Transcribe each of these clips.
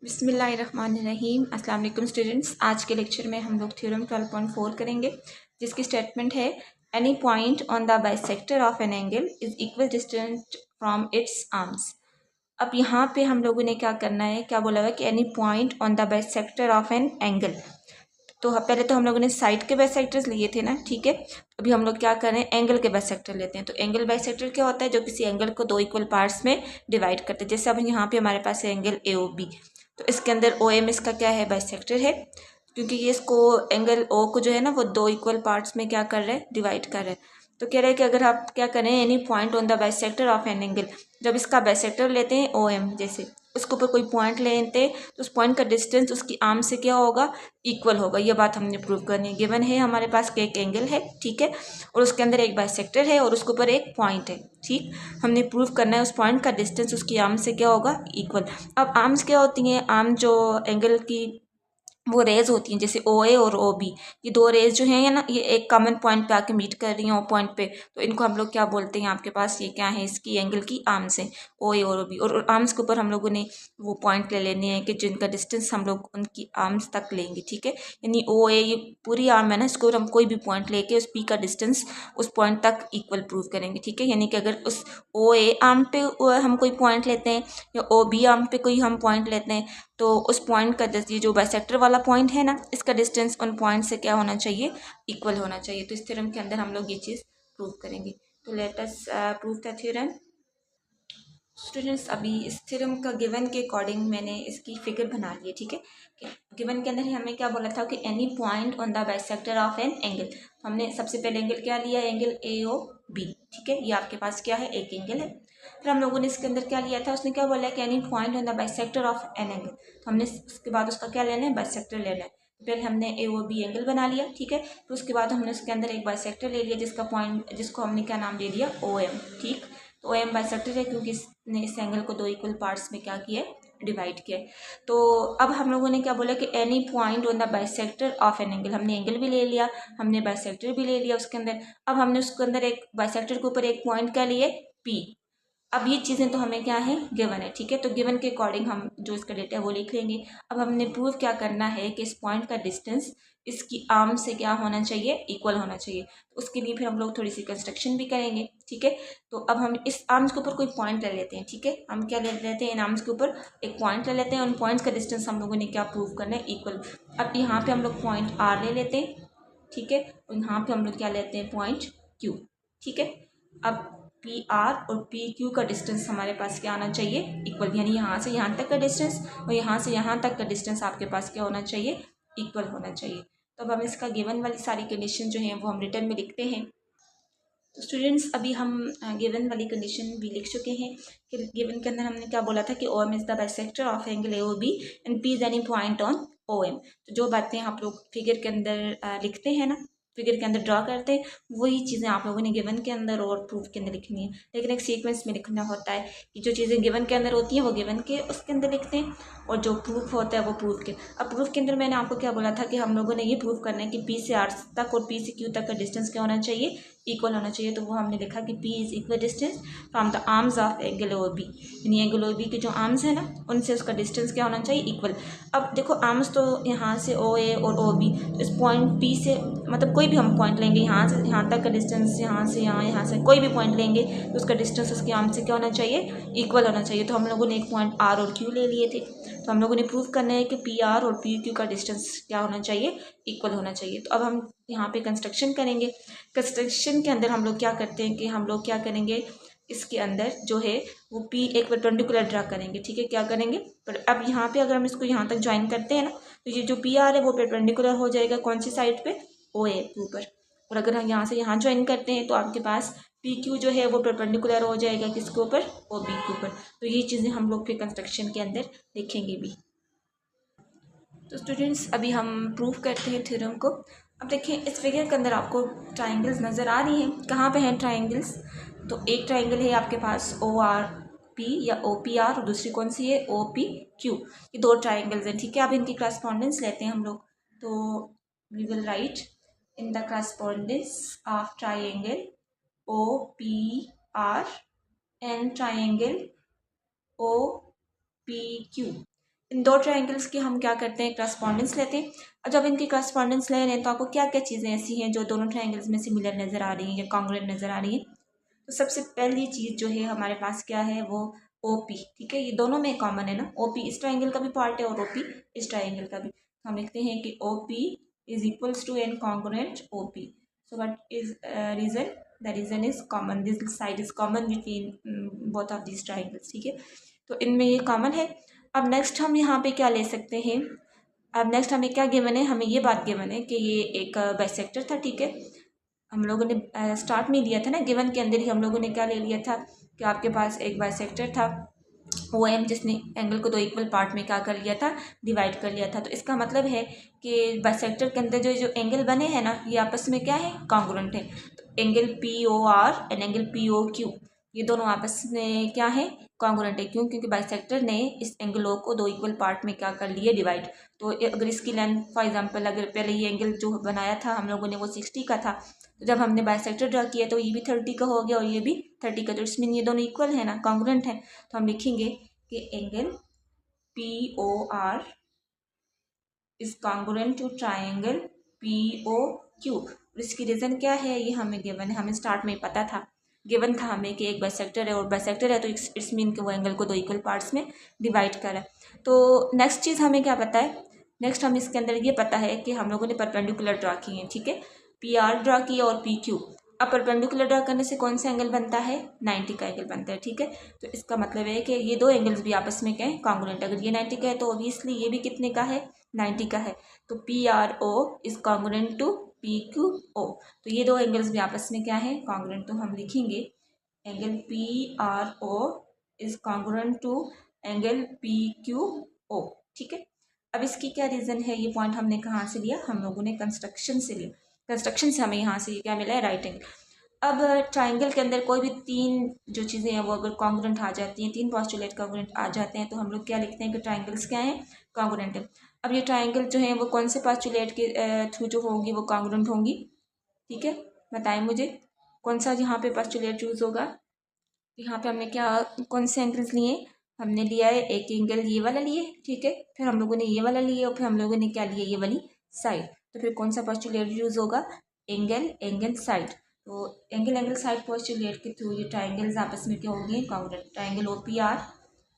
बिस्मिल्लाहिर्रहमानिर्रहीम। अस्सलाम वालेकुम स्टूडेंट्स। आज के लेक्चर में हम लोग थ्योरम 12.4 करेंगे, जिसकी स्टेटमेंट है any point on the bisector of an angle is equal distant from its arms. अब यहाँ पे हम लोगों ने क्या करना है, क्या बोला हुआ है कि any point on the bisector of an angle. तो पहले तो हम लोगों ने साइड के बाइसेक्टर्स लिए थे ना, ठीक है। अभी हम लोग क्या कर रहे हैं, एंगल के बाइसेक्टर लेते हैं। तो एंगल बाइसेक्टर क्या होता है, जो किसी एंगल को दो इक्वल पार्ट्स में डिवाइड करते हैं। जैसे अब यहाँ पे हमारे पास है एंगल ए ओ बी, तो इसके अंदर ओ एम इसका क्या है, बाइसेक्टर है, क्योंकि ये इसको एंगल ओ को जो है ना वो दो इक्वल पार्ट्स में क्या कर रहे हैं, डिवाइड कर रहे हैं। तो कह रहे हैं कि अगर आप क्या करें, any point on the bisector of an angle, जब इसका बाइसेक्टर लेते हैं ओ एम, जैसे उसके ऊपर कोई पॉइंट लेते हैं तो उस पॉइंट का डिस्टेंस उसकी आर्म से क्या होगा, इक्वल होगा। ये बात हमने प्रूव करनी है। गिवन है हमारे पास कि एक एंगल है, ठीक है, और उसके अंदर एक बाइसेक्टर है और उसके ऊपर एक पॉइंट है, ठीक। हमने प्रूव करना है उस पॉइंट का डिस्टेंस उसकी आर्म से क्या होगा, इक्वल। अब आर्म्स क्या होती हैं, आर्म जो एंगल की वो रेज होती हैं, जैसे ओ ए और ओ बी, ये दो रेज जो हैं ना, ये एक कॉमन पॉइंट पे आके मीट कर रही हैं वो पॉइंट पे, तो इनको हम लोग क्या बोलते हैं, आपके पास ये क्या है, इसकी एंगल की आर्म्स हैं, ओ ए और ओ बी। और आर्म्स के ऊपर हम लोगों ने वो पॉइंट ले लेने हैं कि जिनका डिस्टेंस हम लोग उनकी आर्म्स तक लेंगे, ठीक है। यानी ओ ए ये पूरी आर्म है ना, इसको हम कोई भी पॉइंट लेके उस पी का डिस्टेंस उस पॉइंट तक इक्वल प्रूव करेंगे, ठीक है। यानी कि अगर उस ओ ए आर्म पे हम कोई पॉइंट लेते हैं या ओ बी आर्म पे कोई हम पॉइंट लेते हैं, तो उस पॉइंट का ये जो बाइसेक्टर वाला पॉइंट है ना, इसका डिस्टेंस उन पॉइंट से क्या होना चाहिए, इक्वल होना चाहिए। तो इस थ्योरम के अंदर हम लोग ये चीज़ प्रूव करेंगे। तो let us prove the theorem. Students, अभी इस थ्योरम का गिवन के अकॉर्डिंग मैंने इसकी फिगर बना ली है, ठीक है। गिवन के अंदर हमें क्या बोला था कि any point on the bisector of an angle. हमने सबसे पहले एंगल क्या लिया, एंगल ए ओ बी, ठीक है। ये आपके पास क्या है, एक एंगल है। फिर हम लोगों ने इसके अंदर क्या लिया था, उसने क्या बोला कि any point on the bisector of an angle. तो हमने उसके बाद उसका क्या लेना है, बाइसेक्टर लेना है। पहले हमने ए ओ बी एंगल बना लिया, ठीक है। फिर उसके बाद हमने उसके अंदर एक बाइसेक्टर ले लिया जिसका पॉइंट, जिसको हमने क्या नाम दे दिया, ओ एम, ठीक। तो ओ एम बाइसेक्टर है क्योंकि इसने इस एंगल को दो इक्वल पार्ट्स में क्या किया है, डिवाइड किया है। तो अब हम लोगों ने क्या बोला कि any point on the bisector of an angle. हमने एंगल भी ले लिया, हमने बाइसेक्टर भी ले लिया उसके अंदर। अब हमने उसके अंदर एक बाइसेक्टर के ऊपर एक पॉइंट क्या लिए, पी। अब ये चीज़ें तो हमें क्या है, गिवन है, ठीक है। तो गिवन के अकॉर्डिंग हम जो इसका डेटा है वो लिख लेंगे। अब हमने प्रूव क्या करना है कि इस पॉइंट का डिस्टेंस इसकी आर्म से क्या होना चाहिए, इक्वल होना चाहिए। तो उसके लिए फिर हम लोग थोड़ी सी कंस्ट्रक्शन भी करेंगे, ठीक है। तो अब हम इस आर्म्स के ऊपर कोई पॉइंट ले लेते हैं, ठीक है। हम क्या ले लेते हैं, इन आर्म्स के ऊपर एक पॉइंट ले लेते हैं। उन पॉइंट्स का डिस्टेंस हम लोगों ने क्या प्रूव करना है, इक्वल। अब यहाँ पे हम लोग पॉइंट आर ले लेते हैं, ठीक है। और यहाँ पे हम लोग क्या लेते हैं, पॉइंट क्यू, ठीक है। अब पी आर और पी क्यू का डिस्टेंस हमारे पास क्या आना चाहिए, इक्वल। यानी यहाँ से यहाँ तक का डिस्टेंस और यहाँ से यहाँ तक का डिस्टेंस आपके पास क्या होना चाहिए, इक्वल होना चाहिए। तो अब हम इसका गिवन वाली सारी कंडीशन जो है वो हम रिटर्न में लिखते हैं। तो स्टूडेंट्स, अभी हम गिवन वाली कंडीशन भी लिख चुके हैं कि गिवन के अंदर हमने क्या बोला था कि O M is the bisector of angle A O B and P is any point on O M. तो जो बातें आप लोग फिगर के अंदर लिखते हैं ना, फिगर के अंदर ड्रा करते हैं, वही चीज़ें आप लोगों ने गिवन के अंदर और प्रूफ के अंदर लिखनी है। लेकिन एक सीक्वेंस में लिखना होता है कि जो चीज़ें गिवन के अंदर होती हैं वो गिवन के उसके अंदर लिखते हैं, और जो प्रूफ होता है वो प्रूफ के। अब प्रूफ के अंदर मैंने आपको क्या बोला था कि हम लोगों ने ये प्रूफ करना है कि पी से आर तक और पी से क्यू तक का डिस्टेंस क्या होना चाहिए, इक्वल होना चाहिए। तो वो हमने लिखा कि P is equal distance from the arms of angle O B. यानी एंगल ओ बी के जो आर्म्स है ना, उनसे उसका डिस्टेंस क्या होना चाहिए, इक्वल। अब देखो आर्म्स तो यहाँ से ओ ए और ओ बी, तो इस पॉइंट P से मतलब कोई भी हम पॉइंट लेंगे, यहाँ से यहाँ तक का डिस्टेंस, यहाँ से यहाँ से कोई भी पॉइंट लेंगे तो उसका डिस्टेंस उसके आर्म से क्या होना चाहिए, इक्वल होना चाहिए। तो हम लोगों ने एक पॉइंट R और Q ले लिए थे, तो हम लोगों ने प्रूव करना है कि पी आर और पी क्यू का डिस्टेंस क्या होना चाहिए, इक्वल होना चाहिए। तो अब हम यहाँ पे कंस्ट्रक्शन करेंगे। कंस्ट्रक्शन के अंदर हम लोग क्या करते हैं कि हम लोग क्या करेंगे, इसके अंदर जो है वो पी एक परपेंडिकुलर ड्रा करेंगे, ठीक है। क्या करेंगे, पर अब यहाँ पे अगर हम इसको यहाँ तक ज्वाइन करते हैं ना, तो ये जो पी आर है वो परपेंडिकुलर हो जाएगा कौन सी साइड पे, ओ ए के ऊपर। और अगर हम यहाँ से यहाँ ज्वाइन करते हैं तो आपके पास पी क्यू जो है वो परपेंडिकुलर हो जाएगा किसके ऊपर, ओ बी के ऊपर। तो ये चीज़ें हम लोग फिर कंस्ट्रक्शन के अंदर देखेंगे भी। तो स्टूडेंट्स, अभी हम प्रूफ करते हैं थ्योरम को। अब देखिए इस फिगर के अंदर आपको ट्राइंगल्स नज़र आ रही हैं। कहाँ पे हैं ट्राइंगल्स, तो एक ट्राइंगल है आपके पास ओ आर पी या ओ पी आर, और दूसरी कौन सी है, ओ पी क्यू। ये दो ट्राइंगल्स हैं, ठीक है। अब इनकी करस्पॉन्डेंस लेते हैं हम लोग। तो we will write in the correspondence of triangle O P R and triangle O P Q. इन दो ट्रायंगल्स की हम क्या करते हैं, करस्पॉन्डेंस लेते हैं। और जब इनकी करस्पॉन्डेंस ले रहे हैं तो आपको क्या क्या चीज़ें ऐसी हैं जो दोनों ट्रायंगल्स में सिमिलर नज़र आ रही हैं या कॉन्ग्रुएंट नज़र आ रही हैं। तो सबसे पहली चीज़ जो है हमारे पास क्या है, वो OP, ठीक है। ये दोनों में कॉमन है ना, OP इस ट्रायंगल का भी पार्ट है और OP इस ट्रायंगल का भी। हम लिखते हैं कि OP is equals to an congruent OP। So what is reason, the reason is common, this side is common between both of this triangles, ठीक है। तो इनमें ये कॉमन है। अब नेक्स्ट हम यहाँ पे क्या ले सकते हैं, अब नेक्स्ट हमें क्या गिवन है, हमें ये बात गिवन है कि ये एक बाइसेक्टर था, ठीक है। हम लोगों ने स्टार्ट में दिया था ना, गिवन के अंदर ही हम लोगों ने क्या ले लिया था कि आपके पास एक बाइसेक्टर था OM, जिसने एंगल को दो इक्वल पार्ट में क्या कर लिया था, डिवाइड कर लिया था। तो इसका मतलब है कि बाइसेक्टर के अंदर जो जो एंगल बने हैं ना, ये आपस में क्या है, कॉन्ग्रुएंट है। तो angle POR and angle POQ ये दोनों आपस में क्या है, कॉन्ग्रुएंट है। क्यों, क्योंकि बाइसेक्टर ने इस एंगलों को दो इक्वल पार्ट में क्या कर लिया, डिवाइड। तो अगर इसकी लेंथ फॉर एग्जांपल, अगर पहले ये एंगल जो बनाया था हम लोगों ने वो 60 का था, तो जब हमने बाइसेक्टर ड्रा किया तो ये भी 30 का हो गया और ये भी 30 का। तो इसमें ये दोनों इक्वल है ना, कॉन्ग्रुएंट है। तो हम लिखेंगे कि angle POR is congruent to triangle POQ। इसकी रीज़न क्या है, ये हमें गिवन है, हमें स्टार्ट में पता था, गिवन था हमें कि एक बाइसेक्टर है और बाइसेक्टर है तो इट्स मीन कि वो एंगल को दो इक्वल पार्ट्स में डिवाइड करा। तो नेक्स्ट चीज़ हमें क्या पता है, नेक्स्ट हम इसके अंदर ये पता है कि हम लोगों ने परपेंडिकुलर ड्रा किए हैं, ठीक है। PR ड्रा किया और PQ। अब परपेंडिकुलर ड्रा करने से कौन सा एंगल बनता है, 90 का एंगल बनता है, ठीक है। तो इसका मतलब है कि ये दो एंगल्स भी आपस में क्या है, कॉन्ग्रुएंट। अगर ये 90 का है तो ऑब्वियसली ये भी कितने का है, 90 का है। तो PRO is congruent to PQO। तो ये दो एंगल्स भी आपस में क्या है, कॉन्ग्रुएंट। तो हम लिखेंगे angle PRO is congruent to angle PQO, ठीक है। अब इसकी क्या रीज़न है, ये पॉइंट हमने कहाँ से लिया, हम लोगों ने कंस्ट्रक्शन से लिया। कंस्ट्रक्शन से हमें यहाँ से क्या मिला है, राइट एंगल। अब ट्राइंगल के अंदर कोई भी तीन जो चीज़ें हैं वो अगर कॉन्ग्रुएंट आ जाती हैं, तीन पोस्टुलेट कॉन्ग्रुएंट आ जाते हैं, तो हम लोग क्या लिखते हैं कि ट्राइंगल्स क्या हैं, कॉन्ग्रुएंट है। अब ये ट्राइंगल जो है वो कौन से पोस्टुलेट के थ्रू जो होंगी वो कॉन्ग्रुएंट होंगी, ठीक है। बताएं मुझे कौन सा यहाँ पे पोस्टुलेट चूज होगा। यहाँ पे हमने क्या, कौन से एंगल्स लिए, हमने लिया है एक एंगल ये वाला लिए, ठीक है। फिर हम लोगों ने ये वाला लिया और फिर हम लोगों ने क्या लिया, ये वाली साइड। तो फिर कौन सा पोस्टुलेट यूज होगा, एंगल साइड। तो एंगल साइड पोस्टुलेट के थ्रू ये ट्राइंगल्स आपस में क्या होंगे, congruent. Triangle OPR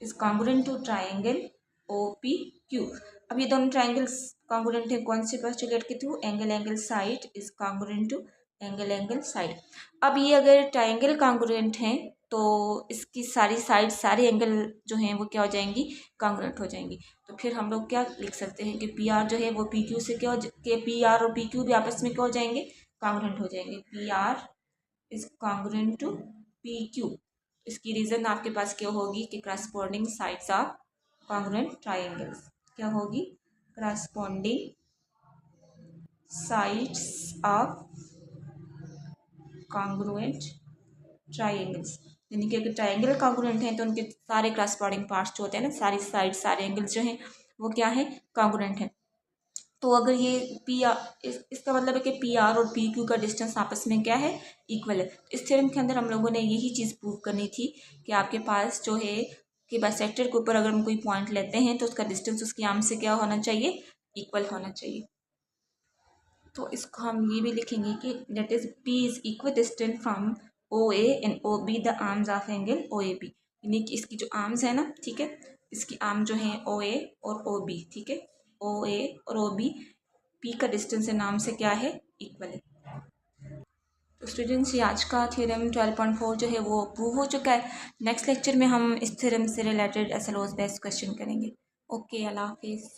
is congruent to triangle OPQ। अब ये दोनों ट्राइंगल्स कॉन्ग्रुएंट है कौन से पोस्टुलेट के through, angle side is congruent to angle side. अब ये अगर ट्राइंगल कॉन्ग्रुएंट हैं तो इसकी सारी साइड, सारे एंगल जो हैं वो क्या हो जाएंगी, कॉन्ग्रुएंट हो जाएंगी। तो फिर हम लोग क्या लिख सकते हैं कि PR जो है वो PQ से क्या PR और PQ भी आपस में क्या हो जाएंगे, कॉन्ग्रुएंट हो जाएंगे। PR is congruent to PQ। इसकी रीज़न आपके पास क्या होगी कि corresponding sides of congruent triangles क्या होगी, corresponding sides of congruent triangles. यानी कि अगर ट्राइंगल कॉन्ग्रुएंट हैं तो उनके सारे करस्पॉन्डिंग पार्ट्स जो होते हैं ना, सारी साइड, सारे एंगल्स जो हैं वो क्या है, कॉन्ग्रुएंट हैं। तो अगर ये इसका मतलब है कि PR और PQ का डिस्टेंस आपस में क्या है, इक्वल है। तो इस थ्योरम के अंदर हम लोगों ने यही चीज़ प्रूव करनी थी कि आपके पास जो है कि बाइसेक्टर के ऊपर अगर हम कोई पॉइंट लेते हैं तो उसका डिस्टेंस उसकी आर्म से क्या होना चाहिए, इक्वल होना चाहिए। तो इसको हम ये भी लिखेंगे कि that is P is equal distant from OA and OB the arms of angle OAB। यानी कि इसकी जो आर्म्स है ना, ठीक है, इसकी आर्म जो है OA और OB, ठीक है, OA और OB, P का डिस्टेंस है नाम से क्या है, इक्वल है। तो स्टूडेंट्स ये आज का थ्योरम 12.4 जो है वो प्रूव हो चुका है। नेक्स्ट लेक्चर में हम इस थ्योरम से रिलेटेड SLO's बेस्ट क्वेश्चन करेंगे। ओके, अल्लाह हाफिज़।